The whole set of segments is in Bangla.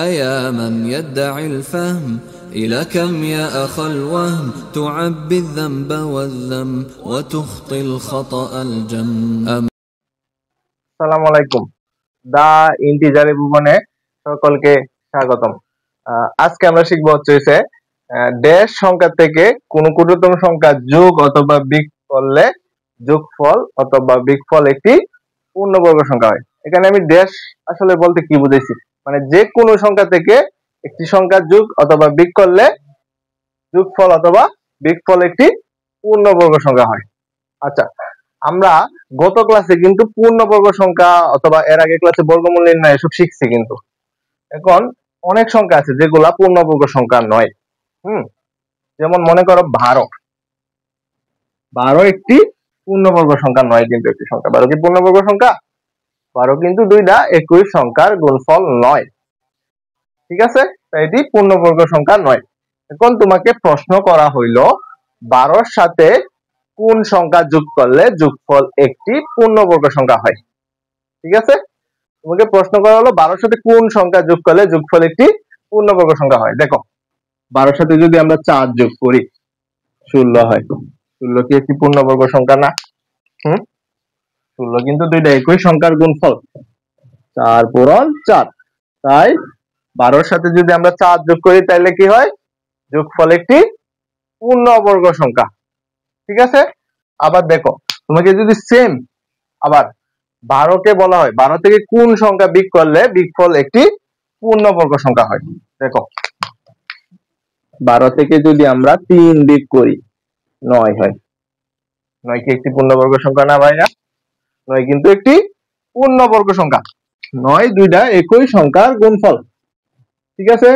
أيا من يدعي الفهم إلى كم يا أخا الوهم تعبي الذنب والذم وتخطي الخطأ الجم আসসালামু আলাইকুম। দা ইন্টিজারে ভুবনে সকলকে স্বাগতম। আজকে আমরা শিখবো হচ্ছে ড্যাশ সংখ্যা থেকে কোন ক্ষুদ্রতম সংখ্যা যোগ অথবা বিয়োগ করলে যোগফল অথবা বিয়োগফল একটি পূর্ণবর্গ সংখ্যা হয়। এখানে আমি ড্যাশ আসলে বলতে কি বুঝাইছি, মানে যে কোনো সংখ্যা থেকে একটি সংখ্যা যোগ অথবা বিয়োগ করলে যোগফল অথবা বিয়োগফল একটি পূর্ণবর্গ সংখ্যা হয়। আচ্ছা, আমরা গত ক্লাসে কিন্তু পূর্ণবর্গ সংখ্যা অথবা এর আগে ক্লাসে বর্গমূল নির্ণয় এসব শিখছি, কিন্তু এখন অনেক সংখ্যা আছে যেগুলা পূর্ণবর্গ সংখ্যা নয়। যেমন মনে করো 12 একটি পূর্ণবর্গ সংখ্যা নয়, কিন্তু একটি সংখ্যা 12 কি পূর্ণবর্গ সংখ্যা? 12 কিন্তু দুইটা একই সংখ্যার গুণফল নয়, ঠিক আছে? তাই এটি পূর্ণবর্গ সংখ্যা নয়। এখন তোমাকে প্রশ্ন করা হইল 12-র সাথে কোন সংখ্যা যোগ করলে যোগফল একটি পূর্ণবর্গ সংখ্যা হয়, ঠিক আছে? তোমাকে প্রশ্ন করা হলো 12-র সাথে কোন সংখ্যা যোগ করলে যোগফল একটি পূর্ণবর্গ সংখ্যা হয়। দেখো, 12-র সাথে যদি আমরা 4 যোগ করি 16 হয়। 16 কি একটি পূর্ণবর্গ সংখ্যা না? 16 কিন্তু দুইটা একই সংখ্যার গুণফল, 4 পূরণ 4। তাই 12-র সাথে যদি আমরা 4 যোগ করি তাহলে কি হয়? যোগফল একটি পূর্ণবর্গ সংখ্যা, ঠিক আছে? আবার দেখো, তোমাকে যদি সেম আবার 12 কে বলা হয় 12 থেকে কোন সংখ্যা বিয়োগ করলে বিয়োগফল একটি পূর্ণবর্গ সংখ্যা হয়। দেখো, 12 থেকে যদি আমরা 3 বিয়োগ করি 9 হয়। 9 কি একটি পূর্ণবর্গ সংখ্যা না ভাইয়া? 9 কিন্তু একটি পূর্ণবর্গ সংখ্যা। 9 দুইটা একই সংখ্যার গুণফল, ঠিক আছে?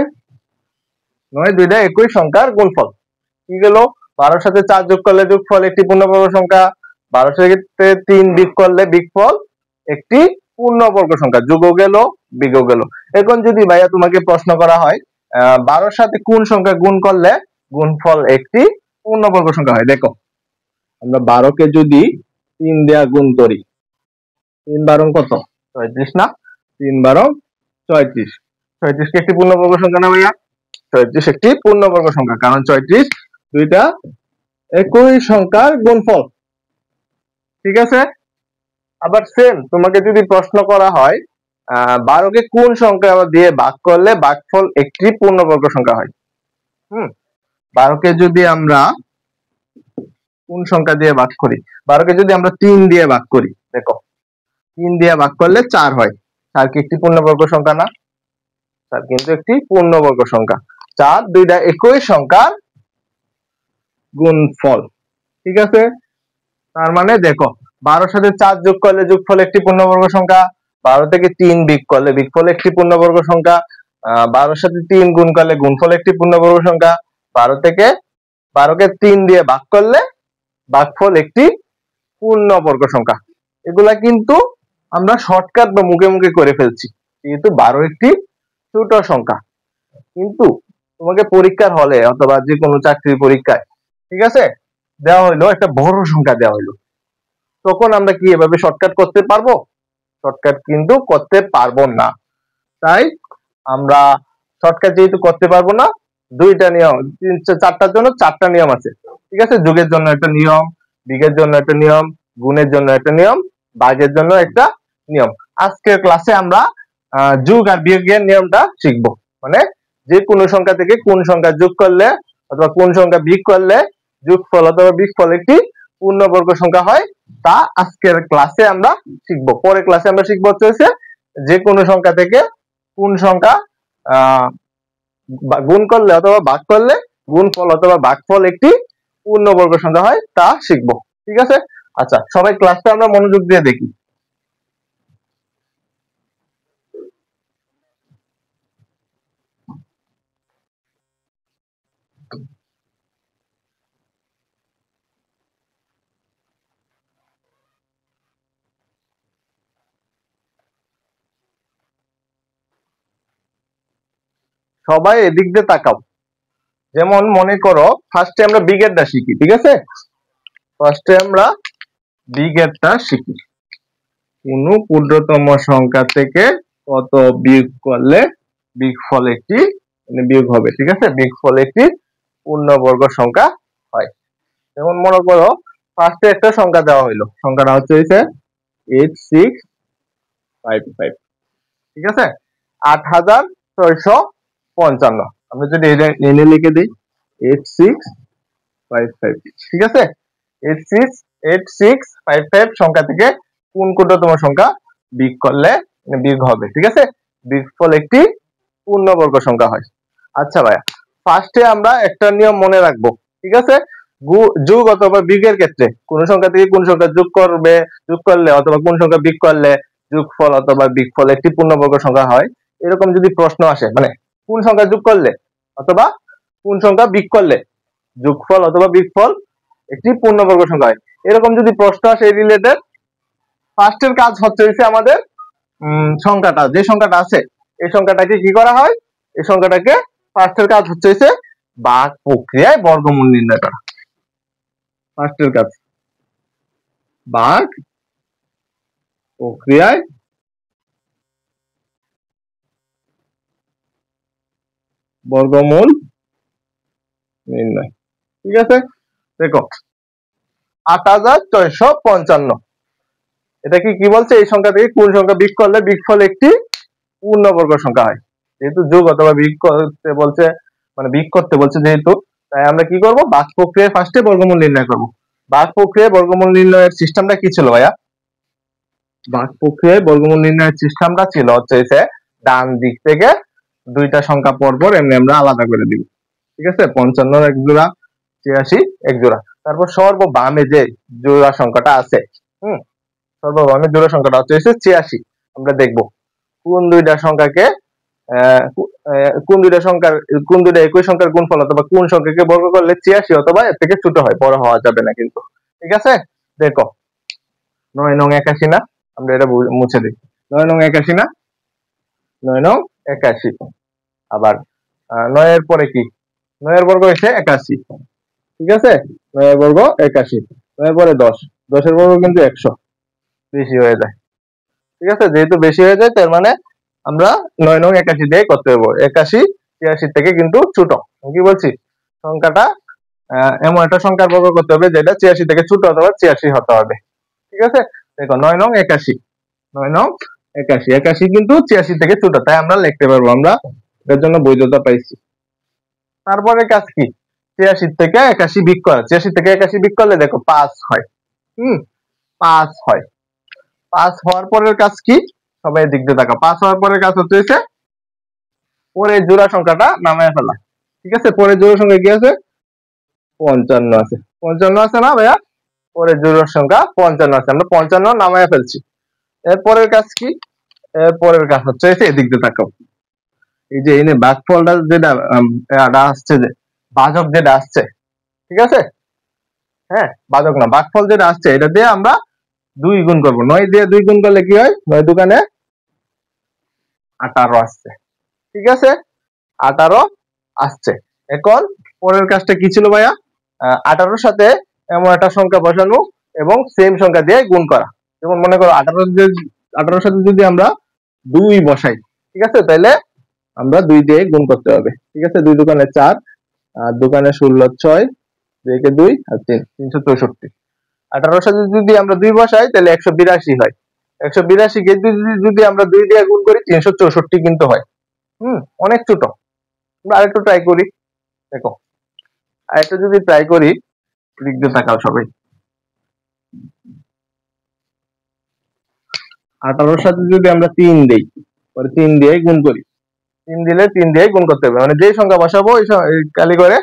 9 দুইটা একই সংখ্যার গুণফল। কি গেল? 12-র সাথে 4 যোগ করলে যোগফল একটি পূর্ণবর্গ সংখ্যা, 12-র সাথে 3 বিয়োগ করলে বিয়োগফল একটি পূর্ণবর্গ সংখ্যা। যোগও গেল, বিয়োগও গেল। এখন যদি ভাইয়া তোমাকে প্রশ্ন করা হয় 12-র সাথে কোন সংখ্যা গুণ করলে গুণফল একটি পূর্ণবর্গ সংখ্যা হয়। দেখো, আমরা 12 কে যদি 3 দেয়া গুণ করি, 3 12 কত? 36 না? 3 12 36। 36 কি একটি পূর্ণবর্গ সংখ্যা না ভাইয়া? 36 একটি পূর্ণবর্গ সংখ্যা, কারণ 36 দুইটা একই সংখ্যার গুণফল, ঠিক আছে? আবার সেম তোমাকে যদি প্রশ্ন করা হয় 12 কে কোন সংখ্যা দিয়ে ভাগ করলে ভাগফল একটি পূর্ণবর্গ সংখ্যা হয়। 12 কে যদি আমরা কোন সংখ্যা দিয়ে ভাগ করি, 12 কে যদি আমরা 3 দিয়ে ভাগ করি, দেখো 3 দিয়ে ভাগ করলে 4 হয়। 4 কি একটি পূর্ণবর্গ সংখ্যা না? 4 কিন্তু একটি পূর্ণবর্গ সংখ্যা। 4 দুইটা একই সংখ্যার গুণফল, ঠিক আছে? তার মানে দেখো, 12-র সাথে 4 যোগ করলে যোগফল একটি পূর্ণবর্গ সংখ্যা, 12 থেকে 3 বিয়োগ করলে বিয়োগফল একটি পূর্ণবর্গ সংখ্যা, 12-র সাথে 3 গুণ করলে গুণফল একটি পূর্ণবর্গ সংখ্যা, 12 কে 3 দিয়ে ভাগ করলে ভাগফল একটি পূর্ণবর্গ সংখ্যা। এগুলা কিন্তু আমরা শর্টকাট বা মুখে মুখে করে ফেলছি, যেহেতু 12 একটি ছোট সংখ্যা। কিন্তু তোমাকে পরীক্ষার হলে অথবা যে কোনো চাকরির পরীক্ষায়, ঠিক আছে, দেওয়া হইলো একটা বড় সংখ্যা দেওয়া হইলো, তখন আমরা কি এভাবে শর্টকাট করতে পারবো? শর্টকাট কিন্তু করতে পারবো না। তাই আমরা শর্টকাট যেহেতু করতে পারবো না, দুইটা নিয়ম, 4টার জন্য 4টা নিয়ম আছে, ঠিক আছে? যোগের জন্য একটা নিয়ম, বিয়োগের জন্য একটা নিয়ম, গুণের জন্য একটা নিয়ম, ভাগের জন্য একটা নিয়ম। আজকের ক্লাসে আমরা যোগ আর বিয়োগের নিয়মটা শিখবো, মানে যে কোনো সংখ্যা থেকে কোন সংখ্যা যোগ করলে অথবা কোন সংখ্যা বিয়োগ করলে যোগফল অথবা বিয়োগফল একটি পূর্ণবর্গ সংখ্যা হয়, তা আজকের ক্লাসে আমরা শিখবো। পরের ক্লাসে আমরা শিখবো হচ্ছে যে কোনো সংখ্যা থেকে কোন সংখ্যা গুণ করলে অথবা ভাগ করলে গুণফল অথবা ভাগফল একটি পূর্ণবর্গ সংখ্যা হয়, তা শিখবো, ঠিক আছে? আচ্ছা, সবাই ক্লাসটা আমরা মনোযোগ দিয়ে দেখি। সবাই এদিক দিয়ে তাকাও। যেমন মনে করো ফার্স্টে আমরা বিগেরটা শিখি, ঠিক আছে? ফার্স্টে আমরা বিগেরটা শিখি। কোন ক্ষুদ্রতম সংখ্যা থেকে কত বিয়োগ করলে বিগফল একটি বিয়োগ হবে, ঠিক আছে, বিগফল একটি পূর্ণবর্গ সংখ্যা হয়। যেমন মনে করো ফার্স্টে একটা সংখ্যা দেওয়া হইলো, সংখ্যাটা হচ্ছে 8655, ঠিক আছে, 8655। আমরা যদি এনে লিখে দিই 8655, ঠিক আছে, 8655 সংখ্যা থেকে কোন ক্ষুদ্রতম সংখ্যা বিয়োগ করলে বিয়োগ হবে, ঠিক আছে, বিগফল একটি পূর্ণবর্গ সংখ্যা হয়। আচ্ছা ভাইয়া, ফার্স্টে আমরা একটা নিয়ম মনে রাখবো, ঠিক আছে, যোগ অথবা বিয়োগের ক্ষেত্রে কোন সংখ্যা থেকে কোন সংখ্যা যোগ করলে অথবা কোন সংখ্যা বিয়োগ করলে যোগফল অথবা বিগফল একটি পূর্ণবর্গ সংখ্যা হয়, এরকম যদি প্রশ্ন আসে, মানে কোন সংখ্যা যোগ করলে অথবা কোন সংখ্যা বিয়োগ করলে যোগফল অথবা বিগফল একটি পূর্ণবর্গ সংখ্যা হয়, এরকম যদি প্রশ্ন আসে রিলেটেড, ফার্স্টের কাজ হচ্ছে আমাদের সংখ্যাটা, যে সংখ্যাটা আছে এই সংখ্যাটাকে কি করা হয়, এই সংখ্যাটাকে ফার্স্টের কাজ হচ্ছে ভাগ প্রক্রিয়ায় বর্গমূল নির্ণয় করা। ফার্স্টের কাজ ভাগ প্রক্রিয়ায় বর্গমূল নির্ণয়, ঠিক আছে। দেখো 8655, এটা কি বলছে, এই সংখ্যা থেকে কোন সংখ্যা বিয়োগ করলে বিগফল একটি পূর্ণবর্গ সংখ্যা হয়। যেহেতু যোগ অথবা বিয়োগ করতে বলছে, মানে বিয়োগ করতে বলছে যেহেতু, তাই আমরা কি করব, ভাগ প্রক্রিয়ায় ফার্স্টে বর্গমূল নির্ণয় করব। ভাগ প্রক্রিয়ায় বর্গমূল নির্ণয়ের সিস্টেমটা কি ছিল ভাইয়া? ভাগ প্রক্রিয়ায় বর্গমূল নির্ণয়ের সিস্টেমটা ছিল হচ্ছে ডান দিক থেকে দুইটা সংখ্যা পরপর এমনি আমরা আলাদা করে দিব, ঠিক আছে, 55 এক জোড়া, 86 এক জোড়া, তারপর সর্ববামে যে জোড়া সংখ্যাটা আছে, সর্ববামে জোড়া সংখ্যাটা হচ্ছে 86। আমরা দেখব কোন দুইটা সংখ্যাকে কোন দুইটা একই সংখ্যার গুণফল অথবা কোন সংখ্যাকে বর্গ করলে 86 অথবা এর থেকে ছোট হয়, বড় হওয়া যাবে না কিন্তু, ঠিক আছে। দেখো 9 নং 81 না, আমরা এটা মুছে দিই, 9 নং 81 না, 9 নং 81, আবার 9 এর পরে কি, 9 এর বর্গ হচ্ছে 81, ঠিক আছে, 9 এর বর্গ 81, 9 এর পরে 10, 10 এর বর্গ কিন্তু 100, বেশি হয়ে যায়, ঠিক আছে, যেহেতু বেশি হয়ে যায় তার মানে আমরা 9 নং 81 দিয়ে করতে হবে, 81 86 থেকে কিন্তু ছোট, কি বলছি, সংখ্যাটা এমন একটা সংখ্যার বর্গ করতে হবে যেটা 86 থেকে ছোট অথবা 86 হতে হবে, ঠিক আছে। দেখো 9 নং 81, 9 নং 81, 81 কিন্তু 86 থেকে ছোট, তাই আমরা লিখতে পারবো, আমরা এর জন্য বৈধতা পাইছি। তারপরে কাজ কি, 86 থেকে 81 বিয়োগ করা, 86 থেকে 81 বিয়োগ করলে দেখো 5 হয়, 5 হয়, 5 হওয়ার পরের কাজ কি, সবাই দিক দিয়ে তাকাও, 5 হওয়ার পরের কাজ হচ্ছে পরে জোড়া সংখ্যাটা নামায় ফেলা, ঠিক আছে, পরে জোড়া সংখ্যা কি আছে, 55 আছে, 55 আছে না ভাইয়া, পরে জোড়া সংখ্যা 55 আছে, আমরা 55 নামায় ফেলছি। এরপরের কাজ কি, এরপরের কাজ হচ্ছে এদিক দিয়ে তাকাও, এই যে এনে ভাগফলটা যেটা আসছে, যে ভাজক যেটা আসছে, ঠিক আছে, হ্যাঁ ভাজক না, ভাগফল যেটা আসছে এটা দিয়ে আমরা 2 গুণ করব, 9 দিয়ে 2 গুণ করলে কি হয়, 9 দোকানে 18 আসছে, ঠিক আছে, 18 আসছে। এখন পরের কাজটা কি ছিল ভাইয়া, 18 সাথে এমন একটা সংখ্যা বসানো এবং সেম সংখ্যা দিয়ে গুণ করা। যেমন মনে করো 18 সাথে যদি আমরা 2 বসাই, ঠিক আছে, তাহলে আমরা 2 দিয়ে গুণ করতে হবে, ঠিক আছে, 2 দোকানে 4, আর দোকানে 16 6, 2 কে 2 আর 3 364। 18 সাথে যদি আমরা 2 বসাই তাহলে 182 হয়, 182 কে যদি আমরা 2 দিয়ে গুণ করি 364 কিন্তু হয়, অনেক ছোট। আমরা আরেকটু ট্রাই করি, দেখো আরেকটু যদি ট্রাই করি, লিখতে থাকাও সবাই, 18 সাথে যদি আমরা 3 দেই, পরে 3 দিয়ে গুণ করি, 3 দিলে 3 দিয়ে গুণ করতে হবে, মানে যে সংখ্যা বসাবো ওই কালি করে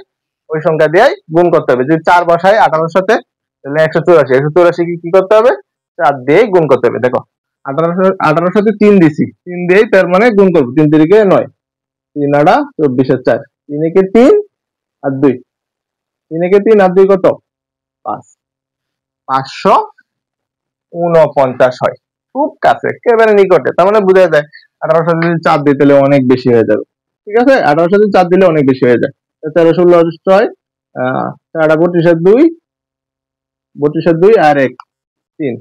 ওই সংখ্যা দিয়ে গুণ করতে হবে। যদি 4 বসাই 18 সাথে তাহলে 184, 184 কি করতে হবে, 4 দিয়ে গুণ করতে হবে। দেখো 18 সাথে 3 দিছি, 3 দিয়েই তার মানে গুণ করব, 3 3 9, 3 8 24 এর 4, 3 একে 3 আর 2, 3 একে 3 আর 2 কত, 5, 549 হয়, খুব কাছে, একেবারে নিকটে, তার মানে বোঝা যায় 18 সাথে যদি 4 দিই তাহলে অনেক বেশি হয়ে যাবে, ঠিক আছে, 18 সাথে 4 দিলে অনেক বেশি হয়ে যায়, 13 16 6, 32 আর 2, 32 আর 2 আর 1 3,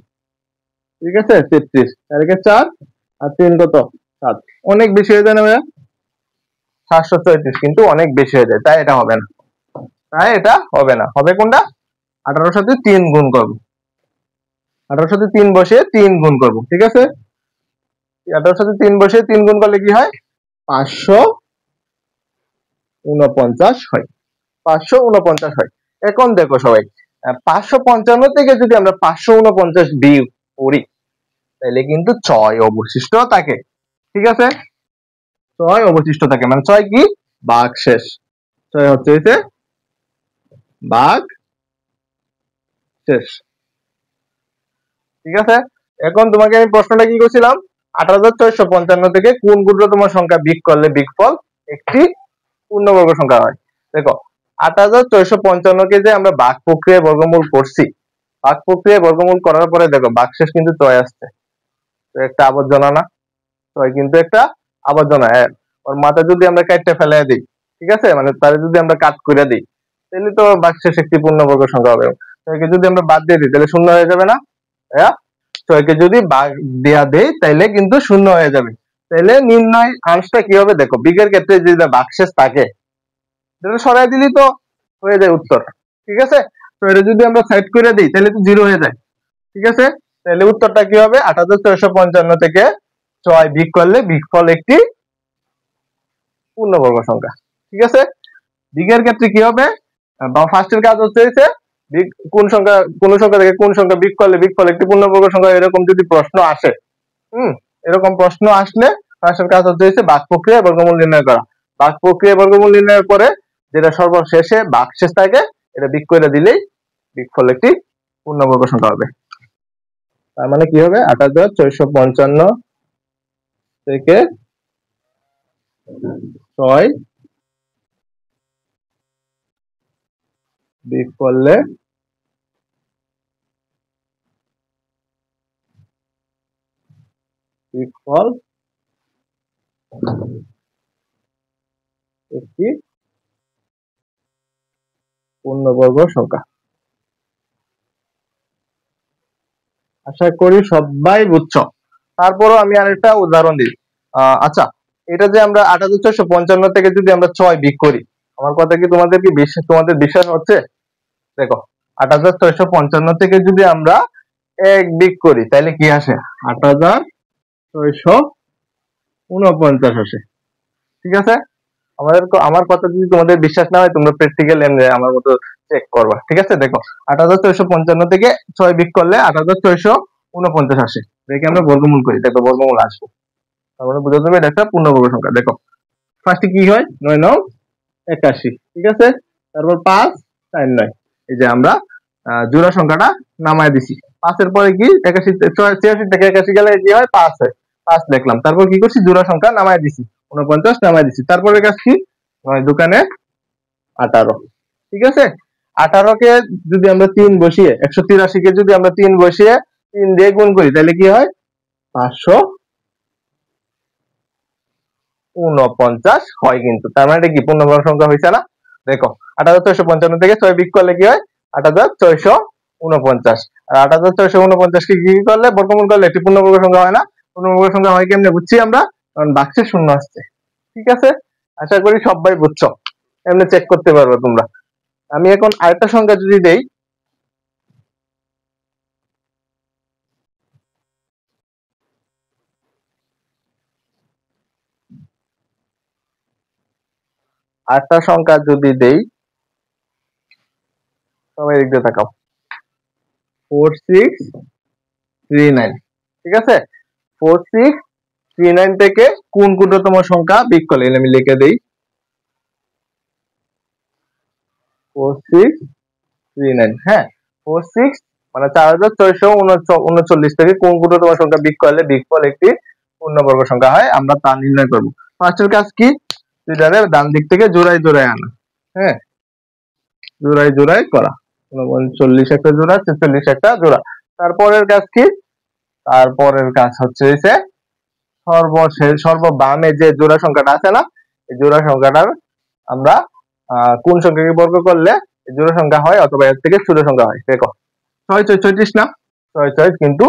ঠিক আছে, 33, 4 একে 4 আর 3 কত 7, অনেক বেশি হয়ে যায় না ভাইয়া, 734 কিন্তু অনেক বেশি হয়ে যায়, তাই এটা হবে না। হবে কোনটা? 18 সাথে 3 গুণ করব, 18 সাথে 3 বসে 3 গুণ করব, ঠিক আছে? 18 সাথে 3 বসে 3 গুণ করলে কি হয়? 549 হয়, 549 হয়। এখন দেখো সবাই, 555 থেকে যদি আমরা 549 বিয়োগ করি তাহলে কিন্তু 6 অবশিষ্ট থাকে, ঠিক আছে? 6 অবশিষ্ট থাকে, মানে 6 কি? ভাগ শেষ। 6 হচ্ছে ভাগ শেষ, ঠিক আছে? এখন তোমাকে আমি প্রশ্নটা কি করছিলাম? 8455 থেকে কোন ক্ষুদ্রতম সংখ্যা বিয়োগ করলে বিয়োগফল একটি পূর্ণবর্গ সংখ্যা হয়? দেখো, 8455 কে যে আমরা ভাগ প্রক্রিয়ায় বর্গমূল করছি, ভাগ প্রক্রিয়ায় বর্গমূল করার পরে দেখো ভাগশেষ কিন্তু 6 আসছে, তো একটা আবর্জনা না? 6 কিন্তু একটা আবর্জনা। ওর মাথা যদি আমরা কাটতে ফেলে দিই, ঠিক আছে, মানে তারে যদি আমরা কাট করে দিই তাহলে তো ভাগশেষ একটি পূর্ণবর্গ সংখ্যা হবে। 6 কে যদি আমরা বাদ দিয়ে দিই তাহলে শূন্য হয়ে যাবে না? 6 কে যদি ভাগ দেয়া দেই তাহলে কিন্তু শূন্য হয়ে যাবে। তাহলে নির্ণয় আংশটা কি হবে? দেখো, বিগের ক্ষেত্রে যদি ভাগশেষ থাকে তাহলে সরাই দিলেই তো হয়ে যায় উত্তর, ঠিক আছে? তো এটা যদি আমরা সাইড করে দিই তাহলে তো 0 হয়ে যায়, ঠিক আছে? তাহলে উত্তরটা কি হবে? 8455 থেকে 6 বিয়োগ করলে বিয়োগফল একটি পূর্ণবর্গ সংখ্যা, ঠিক আছে? বিগের ক্ষেত্রে কি হবে? বা ফার্স্টের কাজ হচ্ছে কোন সংখ্যা থেকে কোন সংখ্যা বিয়োগ করলে বিয়োগফল একটি পূর্ণবর্গ সংখ্যা, এরকম যদি প্রশ্ন আসে, এরকম প্রশ্ন আসলে ফার্স্টের কাজ হচ্ছে ভাগ প্রক্রিয়া বর্গমূল নির্ণয় করা। ভাগ প্রক্রিয়া বর্গমূল নির্ণয়ের পরে যেটা সর্বশেষে ভাগশেষ থাকে এটা বিয়োগ করে দিলেই বিয়োগফল একটি পূর্ণবর্গ সংখ্যা হবে। তার মানে কি হবে? 8455 থেকে 6 বিয়োগ করলে বিয়োগফল একটি পূর্ণবর্গ সংখ্যা। আশা করি সবাই বুঝছো। তারপরও আমি আরেকটা উদাহরণ দিই। আচ্ছা, এটা যে আমরা 8455 থেকে যদি আমরা 6 বিয়োগ করি, আমার কথা কি তোমাদের বিশ্বাস হচ্ছে? দেখো, 8655 থেকে যদি আমরা 1 বিয়োগ করি তাহলে কি আসে? 8649 আসে, ঠিক আছে? আমার কথা যদি তোমাদের বিশ্বাস না হয় তোমরা প্র্যাকটিক্যাল আমার মতো চেক করবা, ঠিক আছে? দেখো, 8655 থেকে 6 বিয়োগ করলে 8649 আসে, দেখে আমরা বর্গমূল করি, দেখো বর্গমূল আসবে, তার মানে বুঝতে হবে এটা একটা পূর্ণবর্গ সংখ্যা। দেখো, ফার্স্টে কি হয়? 9 9 81, ঠিক আছে? তারপর 5 4 9, এই যে আমরা জোড়া সংখ্যাটা নামায় দিছি। 5 এর পরে কি? 86 থেকে 81 গেলে কি হয়? 5 হয়, 5 দেখলাম। তারপর কি করছি? জোড়া সংখ্যা নামায় দিছি, 49 নামায় দিছি। তারপরে কাজ কি? 9 দোকানে 18, ঠিক আছে? 18 কে যদি আমরা 3 বসিয়ে, 183 কে যদি আমরা 3 বসিয়ে 3 দিয়ে গুণ করি তাহলে কি হয়? 549 হয় কিন্তু। তার মানে এটা কি পূর্ণবর্গ সংখ্যা হয়েছে না? দেখো, 8455 থেকে 6 বিয়োগ করলে কি হয়? 8449। আর 8449 কে কি করলে বর্গমূল করলে একটি পূর্ণবর্গ সংখ্যা হয় না? পূর্ণবর্গ সংখ্যা হয় কেমনে বুঝছি আমরা? কারণ ভাগশেষ শূন্য আসছে, ঠিক আছে? আশা করি সবাই বুঝছো, এমনি চেক করতে পারবে তোমরা। আমি এখন আরেকটা সংখ্যা যদি দেই, সবাই দেখতে থাকাও, 4639, ঠিক আছে? 4639 থেকে কোন ক্ষুদ্রতম সংখ্যা বিয়োগ করলে, আমি লিখে দেই 4639, হ্যাঁ, 46 মানে 4439 থেকে কোন ক্ষুদ্রতম সংখ্যা বিয়োগ করলে বিয়োগফল একটি পূর্ণবর্গ সংখ্যা হয়, আমরা তা নির্ণয় করব। ফার্স্টের কাজ কি? দুইটারে ডান দিক থেকে জোড়ায় জোড়ায় আনা, হ্যাঁ, জোড়ায় জোড়ায় করা। 39 একটা জোড়া, 46 একটা জোড়া। তারপরের কাজ কি? তারপরের কাজ হচ্ছে সর্ববামে যে জোড়া সংখ্যাটা আছে না, এই জোড়া সংখ্যাটার আমরা কোন সংখ্যাকে বর্গ করলে জোড়া সংখ্যা হয় অথবা এর থেকে ছোট সংখ্যা হয়। দেখো, 6 6 34 না? 6 6 কিন্তু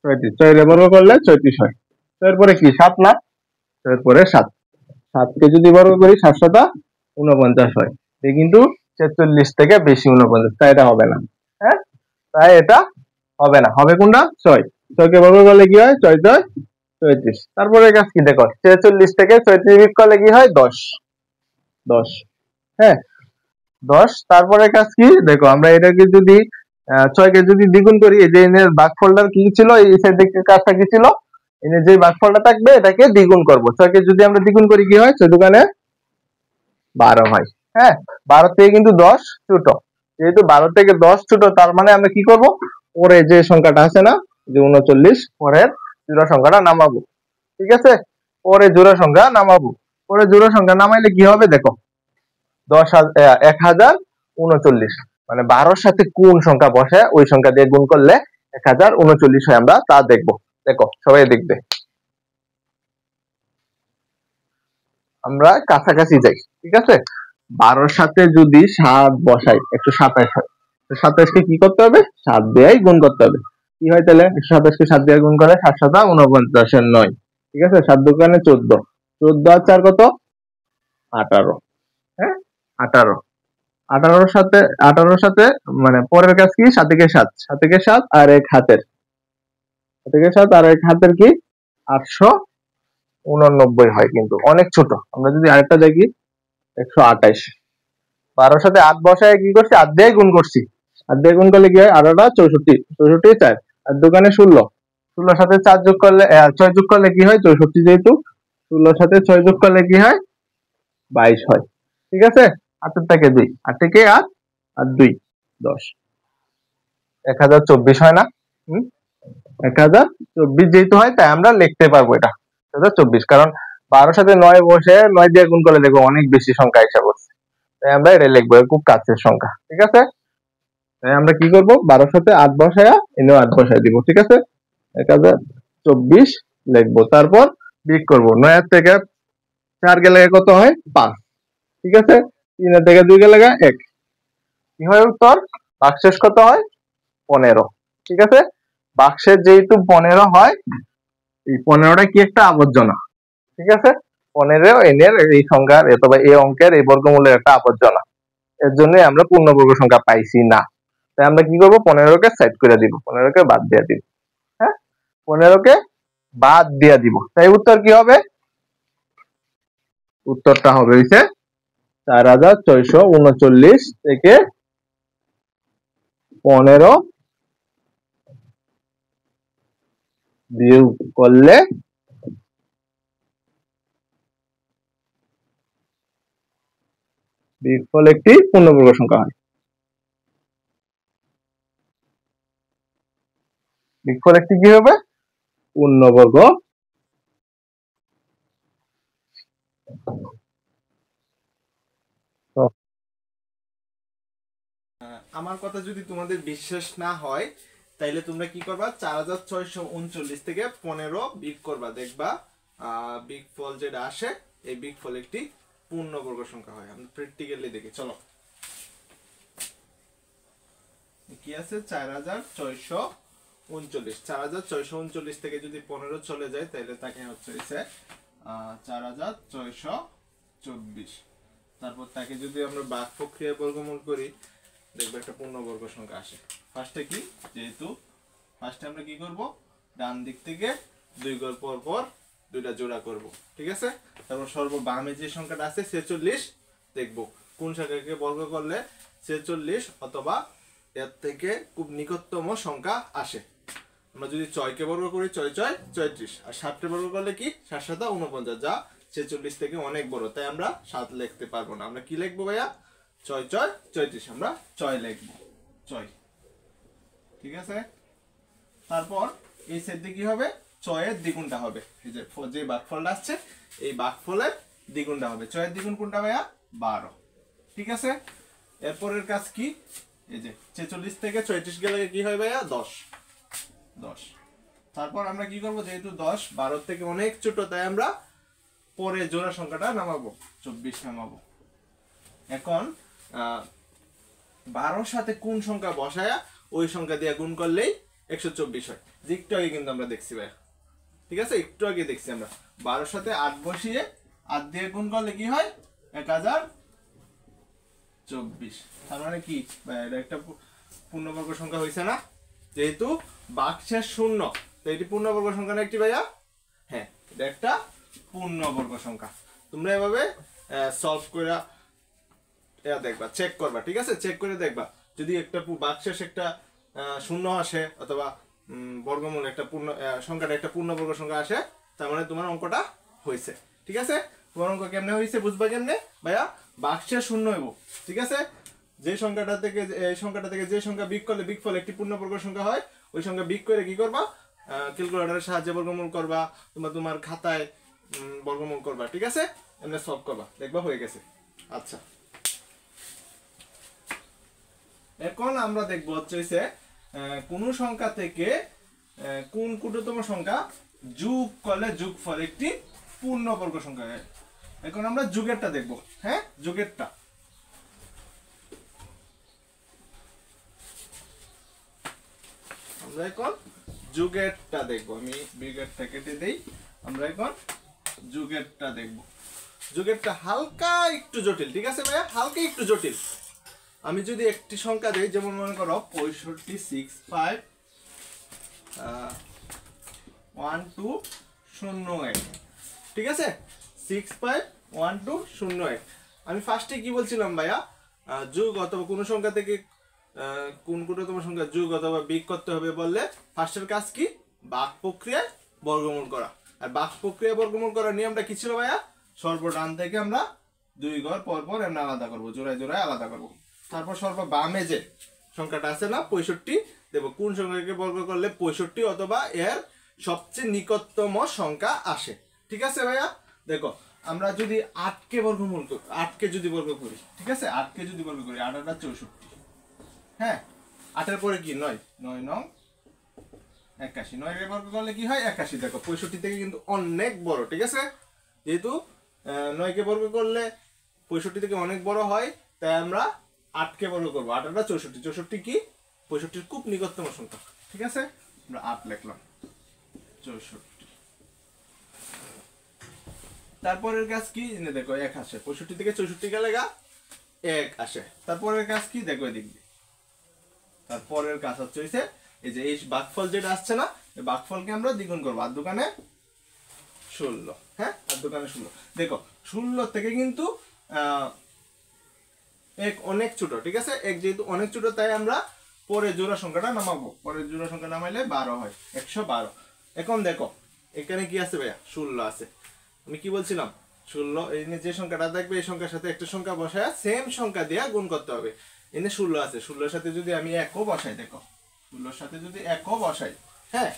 34, 6 এর বর্গ করলে 34 হয়। 6 এর পরে কি? 7 না? 6 এর পরে 7, 7কে যদি বর্গ করি 7 7 49 হয়। এই কিন্তু 46 থেকে বেশি 49, তাই এটা হবে না। হ্যাঁ, তাই এটা হবে না। হবে কোনটা? 6। 6কে বর্গ করলে কি হয়? 6 6 34। তারপরে কাজ কি দেখো, 46 থেকে 34 বিয়োগ করলে কি হয়? 10 10। হ্যাঁ, 10। তারপরে কাজ কি দেখো, আমরা এটাকে যদি 6কে যদি দ্বিগুণ করি, এই যে এর ভাগফলটা কি ছিল, এই সাইড থেকে কাজটা কি ছিল, এর যে ভাগফলটা থাকবে এটাকে দ্বিগুণ করব। 6কে যদি আমরা দ্বিগুণ করি কি হয়? 6 দুগুণে 12 হয়। হ্যাঁ, 12 থেকে কিন্তু 10 ছোট, যেহেতু 12 থেকে 10 ছোট, তার মানে আমরা কি করব, পরে যে সংখ্যাটা আছে না, যে 39, পরের জোড়া সংখ্যাটা নামাবো। ঠিক আছে, পরে জোড়া সংখ্যা নামাবো। পরে জোড়া সংখ্যা নামাইলে কি হবে দেখো, 1039, মানে 12-র সাথে কোন সংখ্যা বসে ওই সংখ্যা দিয়ে গুণ করলে 1039 হয়, আমরা তা দেখবো। দেখো, সবাই দেখবে, আমরা কাছাকাছি যাই। ঠিক আছে, 12-র সাথে যদি 7 বসাই 127 হয়। 27কে কি করতে হবে? 7 দিয়ে গুণ করতে হবে। কি হয় তাহলে? 127কে 7 দিয়ে গুণ করলে 7 7 49 9। ঠিক আছে, 7 দুগুণে 14, 14 আর 4 কত? 18। হ্যাঁ, 18। 18-র সাথে মানে পরের কাজ কি? 7 থেকে 7, 7 থেকে 7 আর এক হাতের, 7 থেকে 7 আর এক হাতের কি? 889 হয়, কিন্তু অনেক ছোট। আমরা যদি আরেকটা দেখি, 128। 12-র সাথে 8 বসায় কি করছি? 8 দিয়ে গুণ করছি। 8 দিয়ে গুণ করলে কি হয়? 8 64, 64 4 আর দোকানে 16, 16-র সাথে 4 যোগ করলে 6 যোগ করলে কি হয়? 64, যেহেতু 16-র সাথে 6 যোগ করলে কি হয়? 22 হয়। ঠিক আছে, 8 থেকে 2, 8 থেকে 8 আর 2 10, 1024 হয় না? 1024 যেহেতু হয়, তাই আমরা লিখতে পারবো এটা 1024, কারণ 12-র সাথে 9 বসে 9 দিয়ে গুণ করলে দেখবো অনেক বেশি সংখ্যা এসে পড়ছে, তাই আমরা এটা লিখবো, খুব কাছের সংখ্যা। ঠিক আছে, তাই আমরা কি করব, 12-র সাথে 8 বসায়া এনেও 8 বসায় দিব। ঠিক আছে, 1024 লিখবো। তারপর বিয়োগ করবো, 9 থেকে 4 গেলে কত হয়? 5। ঠিক আছে, 3 থেকে 2 গেলে 1। কি হয় উত্তর? ভাগশেষ কত হয়? 15। ঠিক আছে, ভাগশেষ যেহেতু 15 হয়, এই 15টা কি? একটা আবর্জনা। ঠিক আছে, 15 এর এই সংখ্যার অথবা এই অঙ্কের এই বর্গমূলের একটা আবর্জনা, এর জন্য আমরা পূর্ণবর্গ সংখ্যা পাইছি না। তাই আমরা কি করবো? 15কে সাইড করে দিব, 15কে বাদ দিয়ে দিব। হ্যাঁ, 15কে বাদ দিয়ে দিব। তাই উত্তর কি হবে? উত্তরটা হবে হইছে 4639 থেকে 15 বিয়োগ করলে বিয়োগফল একটি পূর্ণবর্গ সংখ্যা হয়। বিয়োগফল একটি কি হবে? পূর্ণবর্গ। আমার কথা যদি তোমাদের বিশ্বাস না হয়, তাইলে তোমরা কি করবা, 4639 থেকে 15 বিয়োগ করবা, দেখবা বিয়োগফল যেটা আসে, এই বিয়োগফল একটি পূর্ণবর্গ সংখ্যা হয়। আমরা প্র্যাকটিক্যালি দেখি, চলো। কি আছে? 4639, 4639 থেকে যদি 15 চলে যায়, তাহলে তাকে হচ্ছে 4624। তারপর তাকে যদি আমরা ভাগ প্রক্রিয়া বর্গমূল করি, দেখবো একটা পূর্ণবর্গ সংখ্যা আসে। ফার্স্টে কি, যেহেতু ফার্স্টে আমরা কি করব, ডান দিক থেকে 2 ঘর পর পর দুইটা জোড়া করব। ঠিক আছে, তারপর সর্ববামে যে সংখ্যাটা আছে 46, দেখবো কোন সংখ্যাকে বর্গ করলে 46 অথবা এর থেকে খুব নিকটতম সংখ্যা আসে। আমরা যদি 6কে বর্গ করি 6 6 34, আর 7কে বর্গ করলে কি 7 7 49, যা 46 থেকে অনেক বড়, তাই আমরা 7 লিখতে পারবো না। আমরা কি লিখবো ভাইয়া? 6 6 34, আমরা 6 লিখবো, 6। ঠিক আছে, তারপর এই সাইডে কি হবে? 6 এর দ্বিগুণটা হবে, এই যে ভাগফলটা আসছে, এই ভাগফলের দ্বিগুণটা হবে। 6 এর দ্বিগুণ কোনটা ভাইয়া? 12। ঠিক আছে, এরপরের কাজ কি? এই যে 46 থেকে 34 গেলে কি হয় ভাইয়া? 10 10। তারপর আমরা কি করব, যেহেতু 10 12 থেকে অনেক ছোট, তাই আমরা পরে জোড়া সংখ্যাটা নামাবো, 24 নামাবো। এখন 12-র সাথে কোন সংখ্যা বসায়া ওই সংখ্যা দিয়ে গুণ করলেই 124 হয়, যে একটু আগে কিন্তু আমরা দেখছি ভাইয়া। ঠিক আছে, একটু আগে দেখছি আমরা 12-র সাথে 8 বসিয়ে 8 দিয়ে গুণ করলে কি হয় 1024। তার মানে কি এটা একটা পূর্ণবর্গ সংখ্যা হয়েছে না, যেহেতু বাক্সের শূন্য তো এটি পূর্ণবর্গ সংখ্যা না একটি ভাইয়া, হ্যাঁ এটা একটা পূর্ণবর্গ সংখ্যা। তোমরা এভাবে সলভ করে দেখবা, চেক করবা, ঠিক আছে, চেক করে দেখবা যদি একটা বাক্সের একটা শূন্য আসে অথবা বর্গমূল একটা পূর্ণ সংখ্যাটা একটা পূর্ণবর্গ সংখ্যা আসে, তার মানে তোমার অঙ্কটা হয়েছে। ঠিক আছে, তোমার অঙ্ক কেমনে হয়েছে বুঝবা কেমনে ভাইয়া, বাক্সের শূন্য হইব, ঠিক আছে, যে সংখ্যাটা থেকে এই সংখ্যাটা থেকে যে সংখ্যা বিয়োগ করলে বিয়োগফল একটি পূর্ণবর্গ সংখ্যা হয়, ওই সংখ্যা বিয়োগ করে কি করবা, ক্যালকুলেটরের সাহায্যে বর্গমূল করবা, তোমার খাতায় বর্গমূল করবা, ঠিক আছে, এমনি সলভ করবা, দেখবা হয়ে গেছে। আচ্ছা, এখন আমরা দেখবো হচ্ছে কোন সংখ্যা থেকে কোন ক্ষুদ্রতম সংখ্যা যোগ করলে যোগফল একটি পূর্ণবর্গ সংখ্যা হয়। এখন আমরা যোগেরটা দেখবো, হ্যাঁ যোগেরটা। আমরা এখন যোগেরটা দেখবো, আমি বিগেরটা কেটে দেই, আমরা এখন যোগেরটা দেখবো। যোগেরটা হালকা একটু জটিল, ঠিক আছে ভাইয়া, হালকা একটু জটিল। আমি যদি একটি সংখ্যা দেই, যেমন মনে করো 65651201, ঠিক আছে, 651201। আমি ফার্স্টে কি বলছিলাম ভাইয়া, যোগ অথবা কোন সংখ্যা থেকে কোন ক্ষুদ্রতম সংখ্যা যোগ অথবা বিয়োগ করতে হবে বললে ফার্স্টের কাজ কি, ভাগ প্রক্রিয়ায় বর্গমূল করা। আর ভাগ প্রক্রিয়ায় বর্গমূল করার নিয়মটা কি ছিল ভাইয়া, সর্বডান থেকে আমরা 2 ঘর পর পর এমন আলাদা করবো, জোড়ায় জোড়ায় আলাদা করবো। তারপর সর্ব বামে যে সংখ্যাটা আছে না 65 দেব, কোন সংখ্যাকে বর্গ করলে 65 অথবা এর সবচেয়ে নিকটতম সংখ্যা আসে। ঠিক আছে ভাইয়া, দেখো আমরা যদি 8 কে বর্গমূল করি, 8 কে যদি বর্গ করি, ঠিক আছে, 8 কে যদি বর্গ করি 8 8 64, হ্যাঁ 8 এর পরে কি 9 9 9 81, 9 এর বর্গ করলে কি হয় 81। দেখো 65 থেকে কিন্তু অনেক বড়, ঠিক আছে, যেহেতু 9 কে বর্গ করলে 65 থেকে অনেক বড় হয়, তাই আমরা 8 কে বর্গ করবো, 8 8 64, 64 কি 65 এর খুব নিকটতম সংখ্যা, ঠিক আছে, আমরা 8 লিখলাম 64। তারপরের কাজ কি দেখো 1 আসে, 65 থেকে 64 গেলে 1 আসে। তারপরের কাজ কি দেখো এদিক দিয়ে, তারপরের কাজ হচ্ছে এই যে এই ভাগফল যেটা আসছে না, এই ভাগফলকে আমরা দ্বিগুণ করবো, আর দোকানে 16, হ্যাঁ আর দোকানে 16। দেখো 16 থেকে কিন্তু এক অনেক ছোট, ঠিক আছে, এক যেহেতু অনেক ছোট তাই আমরা পরে জোড়া সংখ্যাটা নামাবো, পরের জোড়া সংখ্যা নামাইলে 12 হয়, 112। এখন দেখো এখানে কি আছে ভাইয়া 16 আছে, আমি কি বলছিলাম 16, এই যে সংখ্যাটা দেখবে এই সংখ্যার সাথে একটা সংখ্যা বসায় সেম সংখ্যা দিয়ে গুণ করতে হবে। এনে 16 আছে, 16 এর সাথে যদি আমি 1ও বসাই, দেখো 16 এর সাথে যদি 1ও বসাই, হ্যাঁ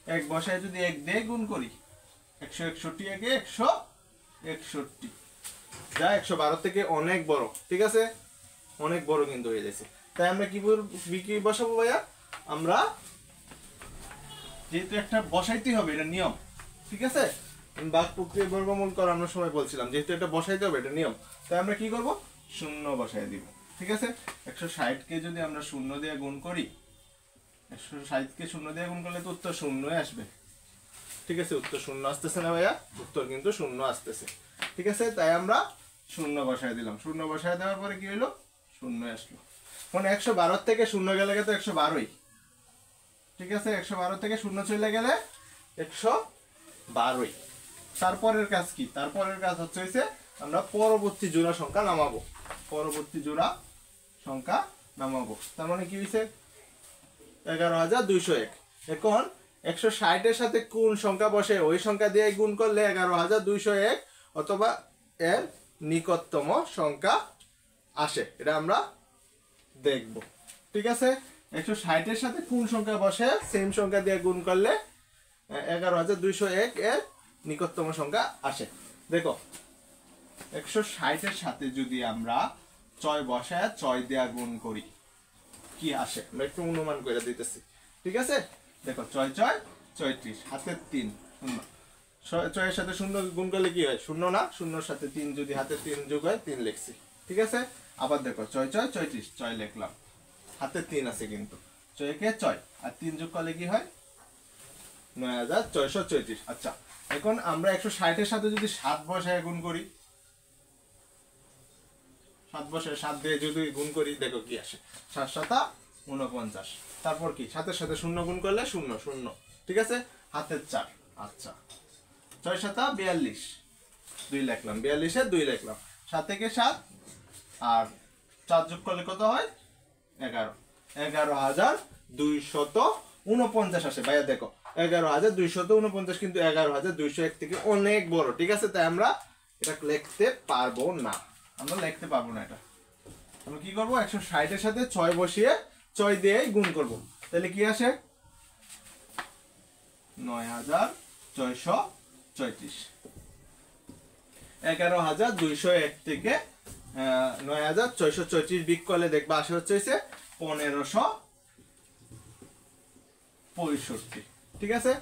1 বসায় যদি 1 দিয়ে গুণ করি, 161 একে 161, যা 112 থেকে অনেক বড়, ঠিক আছে, অনেক বড় কিন্তু হয়ে যাচ্ছে। তাই আমরা কি বসাবো ভাইয়া, আমরা যেহেতু একটা বসাইতে হবে, এটা নিয়ম, ঠিক আছে, ভাগ প্রক্রিয়া বর্গমূল করানোর সময় বলছিলাম যেহেতু এটা বসাইতে হবে, এটা নিয়ম, তাই আমরা কি করব 0 বসাই দিব, ঠিক আছে। 160 কে যদি আমরা 0 দিয়ে গুণ করি, 160 কে 0 দিয়ে গুণ করলে তো উত্তর 0 আসবে, ঠিক আছে, উত্তর 0 আসতেছে না ভাইয়া, উত্তর কিন্তু 0 আসতেছে, ঠিক আছে, তাই আমরা 0 বসায় দিলাম। 0 বসায় দেওয়ার পরে কি হইলো 0 আসলো। এখন 112 থেকে 0 গেলে তো 112ই, ঠিক আছে, 112 থেকে 0 চলে গেলে 112ই। তারপরের কাজ কি, তারপরের কাজ হচ্ছে আমরা পরবর্তী জোড়া সংখ্যা নামাবো, পরবর্তী জোড়া সংখ্যা নামাবো। তার মানে কি হয়েছে 11201। এখন 160 এর সাথে কোন সংখ্যা বসে ওই সংখ্যা দিয়ে গুণ করলে 11201 অথবা এর নিকটতম সংখ্যা আসে, এটা আমরা দেখব, ঠিক আছে। 160 এর সাথে কোন সংখ্যা বসে সেম সংখ্যা দিয়ে গুণ করলে 11201 এর নিকটতম সংখ্যা আসে। দেখো 160 এর সাথে যদি আমরা 6 বসায় 6 দিয়ে গুণ করি কি আসে, আমরা একটু অনুমান করে দিতেছি, ঠিক আছে। দেখো 6 6 34, হাতের 3 0, 6 এর সাথে 0 গুণ করলে কি হয় 0 না, 0 এর সাথে 3 যদি হাতের 3 যোগ হয় 3 লিখছি, ঠিক আছে। আবার দেখো 6 6 34, 6 লিখলাম, হাতে 3 আছে কিন্তু 6 কে 6 আর 3 যোগ করলে কি হয় 9634। আচ্ছা, এখন আমরা 160 এর সাথে যদি 7 বসায় গুণ করি, 7 বসায় 7 দিয়ে যদি গুণ করি, দেখো কি আসে, 7 7 49। তারপর কি, 7 এর সাথে 0 গুণ করলে 0 0, ঠিক আছে, হাতের 4। আচ্ছা, 6 7 42, 2 লিখলাম, 42 এ 2 লিখলাম, 7 থেকে 7 আর 4 যোগ করলে কত হয়, 11, 11249 আসে ভাইয়া। দেখো 11249 কিন্তু 11201 থেকে অনেক বড়, ঠিক আছে, তাই আমরা এটা লিখতে পারবো না, আমরা লিখতে পারবো না। এটা আমরা কি করবো, 160 এর সাথে 6 বসিয়ে 6 দিয়ে গুণ করব, তাহলে কি আসে, 9634। 11201 থেকে 9634 বিয়োগ করলে দেখবা আসে হচ্ছে 1565, ঠিক আছে,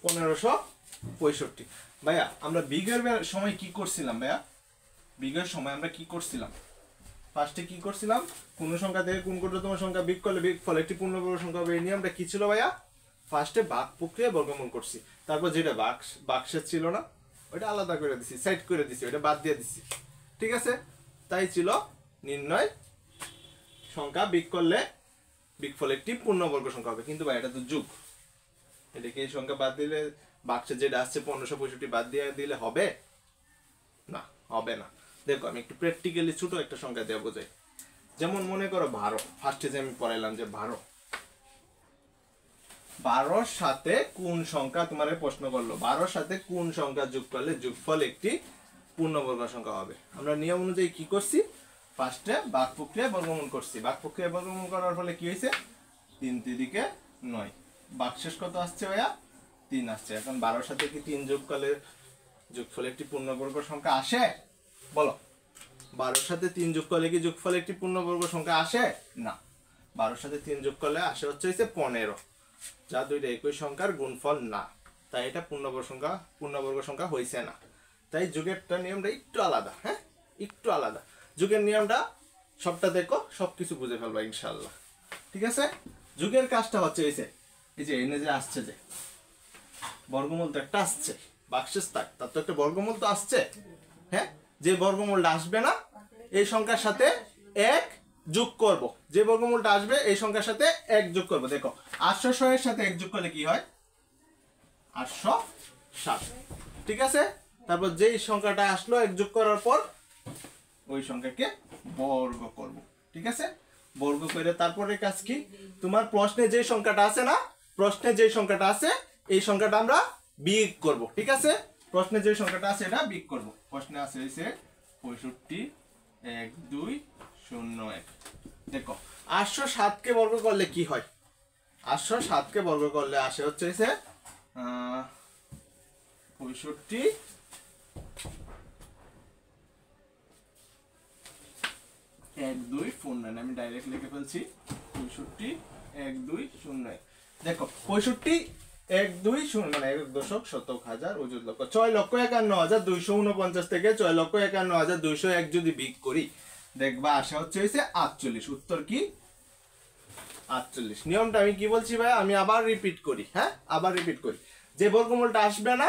1565। ভাইয়া আমরা বিগের সময় কি করছিলাম ভাইয়া, বিগের সময় আমরা কি করছিলাম, ফার্স্টে কি করছিলাম, কোন সংখ্যা থেকে কোন ক্ষুদ্রতম সংখ্যা বিয়োগ করলে বিয়োগফল একটি পূর্ণবর্গ সংখ্যা হবে, এই নিয়মটা কি ছিল ভাইয়া, ফার্স্টে ভাগ প্রক্রিয়া বর্গমূল করছি, তারপর যেটা বাক্সের ছিল না ওইটা আলাদা করে দিছি, সাইড করে দিছি, ওইটা বাদ দিয়ে দিছি, ঠিক আছে, তাই ছিল নির্ণয় সংখ্যা বিয়োগ করলে বিয়োগফল একটি পূর্ণবর্গ সংখ্যা হবে। কিন্তু ভাই এটা তো যোগ, এটাকে এই সংখ্যা বাদ দিলে বাক্সে যেটা আসছে 1565 বাদ দিয়ে দিলে হবে না, হবে না। দেখো আমি একটু প্র্যাকটিক্যালি ছোট একটা সংখ্যা দিয়ে বোঝাই, যেমন মনে করো 12, ফার্স্টে যে আমি পড়াইলাম যে 12 সাথে কোন সংখ্যা, তোমার প্রশ্ন করলো 12 সাথে কোন সংখ্যা যোগ করলে যোগফল একটি পূর্ণবর্গ সংখ্যা হবে। আমরা নিয়ম অনুযায়ী কি করছি, ফার্স্টে ভাগ প্রক্রিয়া বর্গমূল করছি, ভাগ প্রক্রিয়া বর্গমূল করার ফলে কি হয়েছে, 3 3 9, ভাগশেষ কত আসছে ভাইয়া, 3 আসছে। এখন 12 সাথে কি 3 যোগ করলে যোগফল একটি পূর্ণবর্গ সংখ্যা আসে, বলো, 12 সাথে 3 যোগ করলে কি যোগফল একটি পূর্ণবর্গ সংখ্যা আসে না, 12 সাথে 3 যোগ করলে আসে হচ্ছে 15, যা দুইটা একই সংখ্যার গুণফল না, তাই এটা পূর্ণবর্গ সংখ্যা হইছে না। তাই যোগেরটা নিয়মটা একটু আলাদা, হ্যাঁ একটু আলাদা, যোগের নিয়মটা সবটা দেখো, সবকিছু বুঝে ফেলবা ইনশাআল্লাহ, ঠিক আছে। যোগের কাজটা হচ্ছে এই যে এনে যে আসছে, যে বর্গমূল তো একটা আসছে, বাক্সেস তার তো একটা বর্গমূল তো আসছে, হ্যাঁ, যে বর্গমূলটা আসবে না এই সংখ্যার সাথে 1 যোগ করব, যে বর্গমূলটা আসবে এই সংখ্যার সাথে 1 যোগ করব। দেখো 800 এর সাথে 1 যোগ করলে কি হয়, 807, ঠিক আছে। তারপর যেই সংখ্যাটা আসলো 1 যোগ করার পর ওই সংখ্যাকে বর্গ করব, ঠিক আছে, বর্গ করে তারপরে কাজ কি, তোমার প্রশ্নে যে সংখ্যাটা আছে না, প্রশ্নে যে সংখ্যাটা আছে এই সংখ্যাটা আমরা বিয়োগ করব, ঠিক আছে, প্রশ্নে যে সংখ্যাটা আছে এটা বিয়োগ করব। প্রশ্নে আছে 651201। দেখো 807 কে বর্গ করলে কি হয়, 807 কে বর্গ করলে আসে হচ্ছে 65 1209, আমি ডাইরেক্ট লিখে ফেলছি 65 1209। দেখো 65 120 মানে 1.শতক হাজার অযুত লক্ষ, 6,51,249 থেকে 6,51,201 যদি বিয়োগ করি দেখবা আসা হচ্ছে 48। উত্তর কি 48। নিয়মটা আমি কি বলছি ভাই, আমি আবার রিপিট করি, হ্যাঁ আবার রিপিট করি, যে বর্গমূলটা আসবে না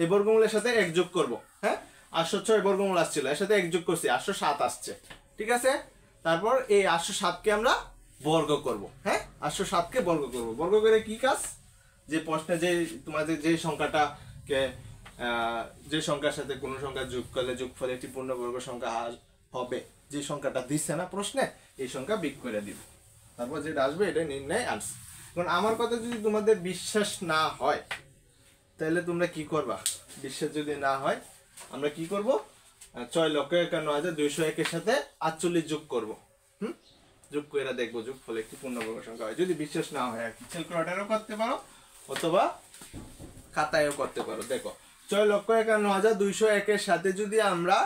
এই বর্গমূলের সাথে 1 যোগ করব, হ্যাঁ 806 বর্গমূল আসছিল, এর সাথে 1 যোগ করছি 807 আসছে, ঠিক আছে। তারপর এই 807 কে আমরা বর্গ করব, হ্যাঁ 807 কে বর্গ করব, বর্গ করে কি কাজ, যে প্রশ্নে যে তোমাদের যে সংখ্যাটাকে যে সংখ্যার সাথে কোন সংখ্যা যোগ করলে যোগফল একটি পূর্ণবর্গ সংখ্যা হবে, যে সংখ্যাটা দিচ্ছে না প্রশ্নে এই সংখ্যা বিয়োগ করে দিব, তারপর যেটা আসবে এটা নির্ণয় আনসার। কারণ আমার কথা যদি তোমাদের বিশ্বাস না হয় তাহলে তোমরা কি করবা, বিশ্বাস যদি না হয় আমরা কি করব, 6,51,201 এর সাথে 48 যোগ করব, যোগ করে দেখবো যোগফল একটি পূর্ণবর্গ সংখ্যা হয়। যদি বিশ্বাস না হয় আর কি ক্যালকুলেটরও করতে পারো অথবা খাতায়ও করতে পারো। দেখো 6,51,201 এর সাথে যদি আমরা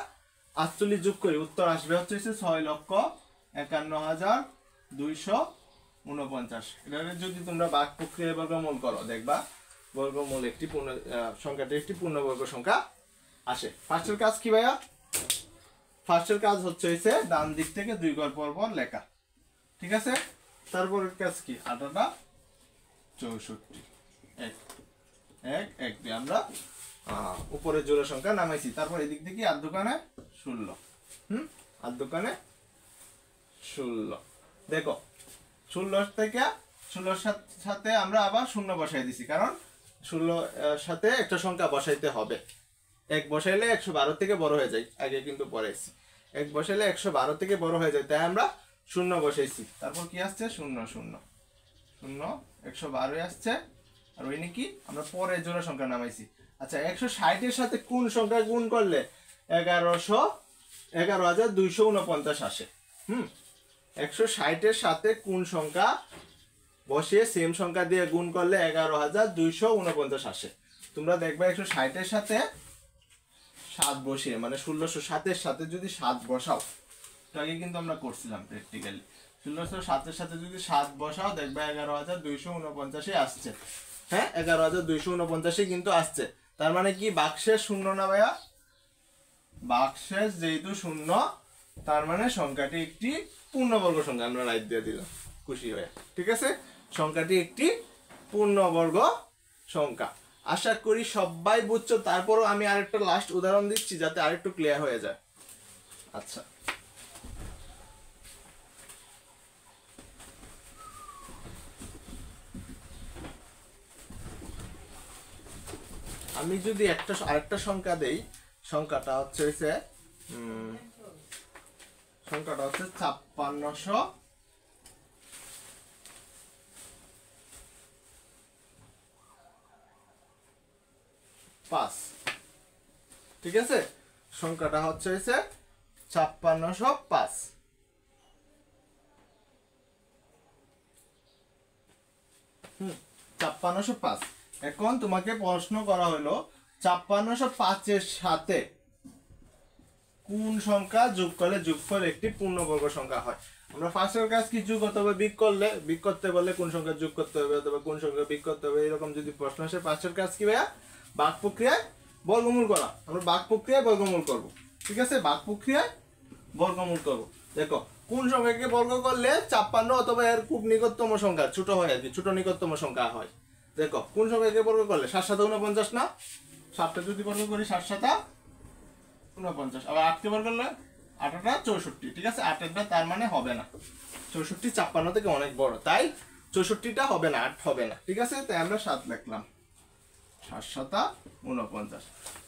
48 যোগ করি উত্তর আসবে হচ্ছে 6,51,249। এটা যদি তোমরা ভাগ প্রক্রিয়া বর্গমূল করো দেখবা বর্গমূল একটি সংখ্যাটি একটি পূর্ণবর্গ সংখ্যা আসে। ফার্স্টের কাজ কি ভাইয়া, ফার্স্টের কাজ হচ্ছে ডান দিক থেকে 2 ঘর পর পর লেখা, ঠিক আছে। তারপরের কাজ কি 8 টা 64 1 1 1 2 আমরা উপরে জোড়া সংখ্যা নামাইছি। তারপর এদিক থেকে আর দোকানে 16, আর দোকানে 16। দেখো 16 থেকে 16 সাথে আমরা আবার শূন্য বসাই দিছি, কারণ 16 সাথে একটা সংখ্যা বসাইতে হবে। 1 বসাইলে 112 থেকে বড় হয়ে যায়, আগে কিন্তু পড়াইছি। 1 বসাইলে 112 থেকে বড় হয়ে যায়, তাই আমরা শূন্য বসাইছি। তারপর কি আসছে 0 0 0 112 আসছে। আর ওই নাকি আমরা পরে জোড়া সংখ্যা নামাইছি। আচ্ছা 160 এর সাথে কোন সংখ্যা গুণ করলে 11,249 আসে? 160 এর সাথে কোন সংখ্যা বসিয়ে সেম সংখ্যা দিয়ে গুণ করলে 11,249 আসে? তোমরা দেখবে 160 এর সাথে 7 বসিয়ে, মানে 1607 এর সাথে যদি 7 বসাও, আগে কিন্তু আমরা করছিলাম প্র্যাকটিক্যালি, 1607 এর সাথে যদি 7 বসাও দেখবে 11,249 আসছে। হ্যাঁ, 11,249 কিন্তু আসছে। তার মানে কি বাক্সের শূন্য না ভাইয়া? বাক্সের যেহেতু শূন্য, তার মানে সংখ্যাটি একটি পূর্ণবর্গ সংখ্যা। আমরা রাইট দিয়ে দিলাম খুশি হয়ে। ঠিক আছে, সংখ্যাটি একটি পূর্ণবর্গ সংখ্যা। আশা করি সবাই বুঝছো। তারপরও আমি আরেকটা লাস্ট উদাহরণ দিচ্ছি যাতে আরেকটু ক্লিয়ার হয়ে যায়। আচ্ছা, আমি যদি আরেকটা সংখ্যা দেই, সংখ্যাটা হচ্ছে 5605। ঠিক আছে, সংখ্যাটা হচ্ছে 5605। এখন তোমাকে প্রশ্ন করা হলো 5605 এর সাথে কোন সংখ্যা যোগ করলে যোগফল একটি পূর্ণবর্গ সংখ্যা হয়? আমরা ফার্স্টের কাজ কি যোগ অথবা বিয়োগ করলে, বিয়োগ করতে বললে কোন সংখ্যা যোগ করতে হবে অথবা কোন সংখ্যা বিয়োগ করতে হবে, এরকম যদি প্রশ্ন আসে ফার্স্টের কাজ কি ভাইয়া? ভাগ প্রক্রিয়ায় বর্গমূল করা। আমরা ভাগ প্রক্রিয়ায় বর্গমূল করব। ঠিক আছে, ভাগ প্রক্রিয়ায় বর্গমূল করব। দেখো কোন সংখ্যাকে বর্গ করলে 56 অথবা এর খুব নিকটতম সংখ্যা, ছোট হয় আর কি, ছোট নিকটতম সংখ্যা হয়। দেখো কোন সংখ্যাকে বর্গ করলে 7 7 49 না? 7টা যদি বর্গ করি 7 7 49, আবার 8 কে বর্গ করলে 8 8 64। ঠিক আছে, 8 8 তার মানে হবে না, 64 56 থেকে অনেক বড়, তাই 64টা হবে না, 8 হবে না। ঠিক আছে, তাই আমরা 7 লিখলাম। 7 7 49,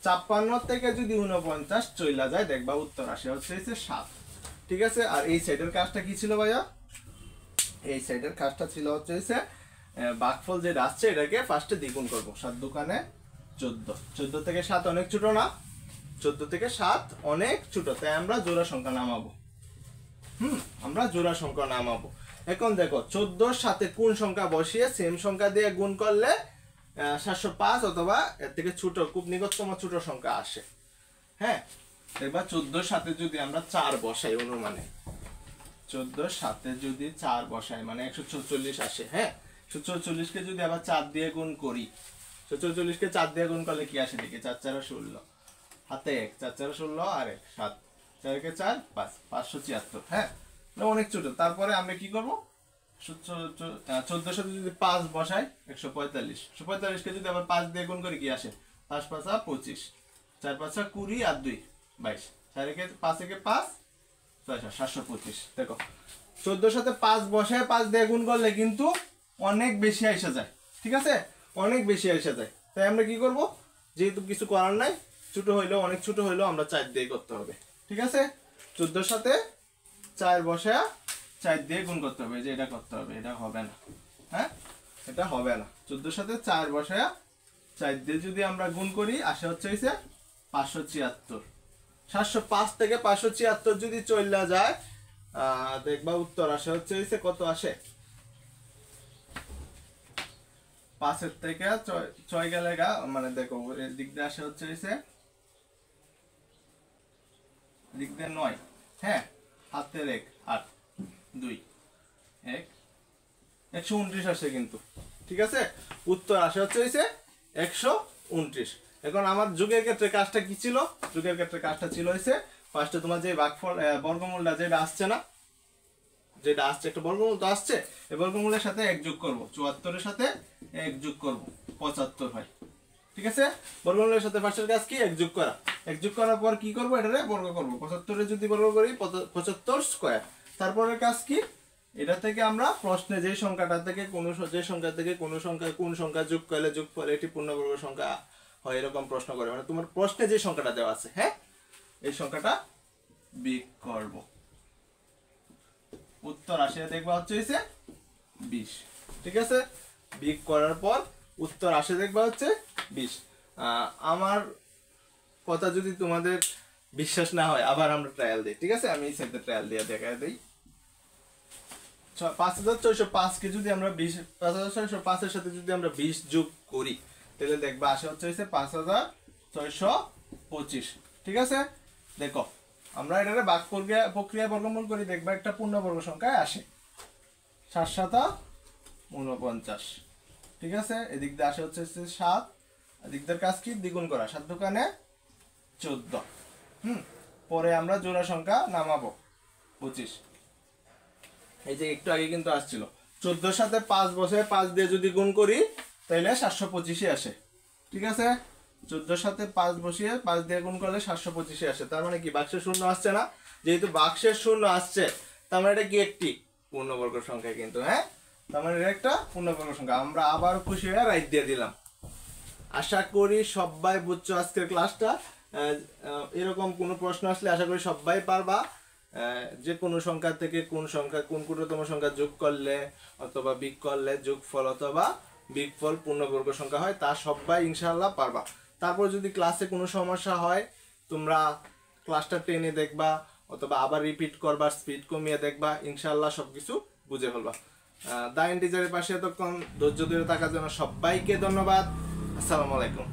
56 থেকে যদি 49 চলে যায় দেখবা উত্তর আসে হচ্ছে 7। ঠিক আছে, আর এই সাইডের কাজটা কি ছিল ভাইয়া? এই সাইডের কাজটা ছিল হচ্ছে ভাগফল যেটা আসছে এটাকে ফার্স্টে দ্বিগুণ করব। 7 দোকানে 14, 14 থেকে 7 অনেক ছোট না? 14 থেকে 7 অনেক ছোট, তাই আমরা জোড়া সংখ্যা নামাবো। আমরা জোড়া সংখ্যা নামাবো। এখন দেখো 14 সাথে কোন সংখ্যা বসিয়ে সেম সংখ্যা দিয়ে গুণ করলে 705 অথবা এর থেকে ছোট, খুব নিকটতম ছোট সংখ্যা আসে। হ্যাঁ, এবার 14 সাথে যদি আমরা 4 বসাই, অনুমানে 14 সাথে যদি 4 বসাই মানে 144 আসে। হ্যাঁ, 144 কে যদি আবার 4 দিয়ে গুণ করি, 144 কে 4 দিয়ে গুণ করলে কি আসে দেখি? 4 4 16, হাতে 1, 4 4 16 আর 1 7, 4 কে 4 5, 576। হ্যাঁ, অনেক ছোট। তারপরে আমরা কি করব? 14 সাথে যদি 5 বসাই 145, 145 কে যদি আবার 5 দিয়ে গুণ করি কি আসে? 5 5 25, 4 5 20 আর 2 22, 4 কে 5 কে 5 725। দেখো 14 সাথে 5 বসায় 5 দিয়ে গুণ করলে কিন্তু অনেক বেশি এসে যায়। ঠিক আছে, অনেক বেশি এসে যায়, তাই আমরা কি করব? যেহেতু কিছু করার নাই, ছোট হইলেও অনেক ছোট হইলেও আমরা 4 দিয়ে করতে হবে। ঠিক আছে, 14 সাথে 4 বসায় 4 দিয়ে গুণ করতে হবে, যে এটা করতে হবে, এটা হবে না। হ্যাঁ, এটা হবে না। 14 সাথে 4 বসায় 4 দিয়ে যদি আমরা গুণ করি আসে হচ্ছে 576। 705 থেকে 576 যদি চলে যায় দেখবা উত্তর আসে হচ্ছে কত আসে? 5 এর থেকে 6 গেলে মানে দেখো এর দিক দিয়ে আসে হচ্ছে দিক দিয়ে 9। হ্যাঁ, হাতের 1 8 2 1 129 আসে কিন্তু। ঠিক আছে, উত্তর আসে হচ্ছে 129। এখন আমার যোগের ক্ষেত্রে কাজটা কি ছিল? যোগের ক্ষেত্রে কাজটা ছিল ফার্স্টে তোমার যে ভাগফল বর্গমূলটা যেটা আসছে না, যেটা আসছে একটা বর্গমূল তো আসছে, এই বর্গমূলের সাথে 1 যোগ করব। 74 এর সাথে 1 যোগ করব, 75 হয়। ঠিক আছে, বর্গমূলের সাথে ফার্স্টের কাজ কি, এক যোগ করা। এক যোগ করার পর কি করবো, এটারে বর্গ করবো। 75 যদি বর্গ করি 75 স্কয়ার। তারপরের কাজ কি, এটা থেকে আমরা প্রশ্নে যে সংখ্যাটা থেকে যে সংখ্যা থেকে কোন সংখ্যা যোগ করলে যোগফল এটি পূর্ণবর্গ সংখ্যা হয়, এরকম প্রশ্ন করে। মানে তোমার প্রশ্নে যে সংখ্যাটা দেওয়া আছে, হ্যাঁ, এই সংখ্যাটা বিয়োগ করব। উত্তর আসে দেখবা হচ্ছে 20। ঠিক আছে, বিয়োগ করার পর উত্তর আসে দেখবা হচ্ছে 20। আমার কথা যদি তোমাদের বিশ্বাস না হয়, আবার আমরা ট্রায়াল দিই। ঠিক আছে, আমি এই সাইডে ট্রায়াল দিয়ে দেখাই দিই। 5405 কে যদি আমরা 5405 এর সাথে যদি আমরা 20 যোগ করি, তাহলে দেখবা আসে হচ্ছে 5625। ঠিক আছে, দেখো আমরা এটারে ভাগ প্রক্রিয়া বর্গমূল করি, দেখবা একটা পূর্ণবর্গ সংখ্যায় আসে 7 7 49। ঠিক আছে, এদিক দিয়ে আসে হচ্ছে 7, এদিক দিয়ে কাজ কি, দ্বিগুণ করা, 7 দোকানে 14। পরে আমরা জোড়া সংখ্যা নামাবো 25। এই যে একটু আগে কিন্তু আসছিল 14 সাথে 5 বসে 5 দিয়ে যদি গুণ করি তাহলে 725 আসে। ঠিক আছে, 14 সাথে 5 বসিয়ে 5 দিয়ে গুণ করলে 725 আসে। তার মানে কি, বাক্সের শূন্য আসছে না? যেহেতু বাক্সের শূন্য আসছে, তার মানে এটা কি একটি পূর্ণবর্গ সংখ্যা কিন্তু, হ্যাঁ, তার মানে এটা একটা পূর্ণবর্গ সংখ্যা। আমরা আবার খুশি হয়ে রাইট দিয়ে দিলাম। আশা করি সবাই বুঝছো আজকের ক্লাসটা। এরকম কোনো প্রশ্ন আসলে আশা করি সবাই পারবা। যে কোনো সংখ্যা থেকে কোন ক্ষুদ্রতম সংখ্যা যোগ করলে অথবা বিয়োগ করলে যোগফল অথবা বিয়োগফল পূর্ণবর্গ সংখ্যা হয়, তা সবাই ইনশাআল্লাহ পারবা। তারপর যদি ক্লাসে কোনো সমস্যা হয়, তোমরা ক্লাসটা টেনে দেখবা অথবা আবার রিপিট করবা, স্পিড কমিয়ে দেখবা, ইনশাআল্লাহ সবকিছু বুঝে ফেলবা। দা ইন্টিজারের পাশে এতক্ষণ ধৈর্য ধরে থাকার জন্য সবাইকে ধন্যবাদ। আসসালামু আলাইকুম।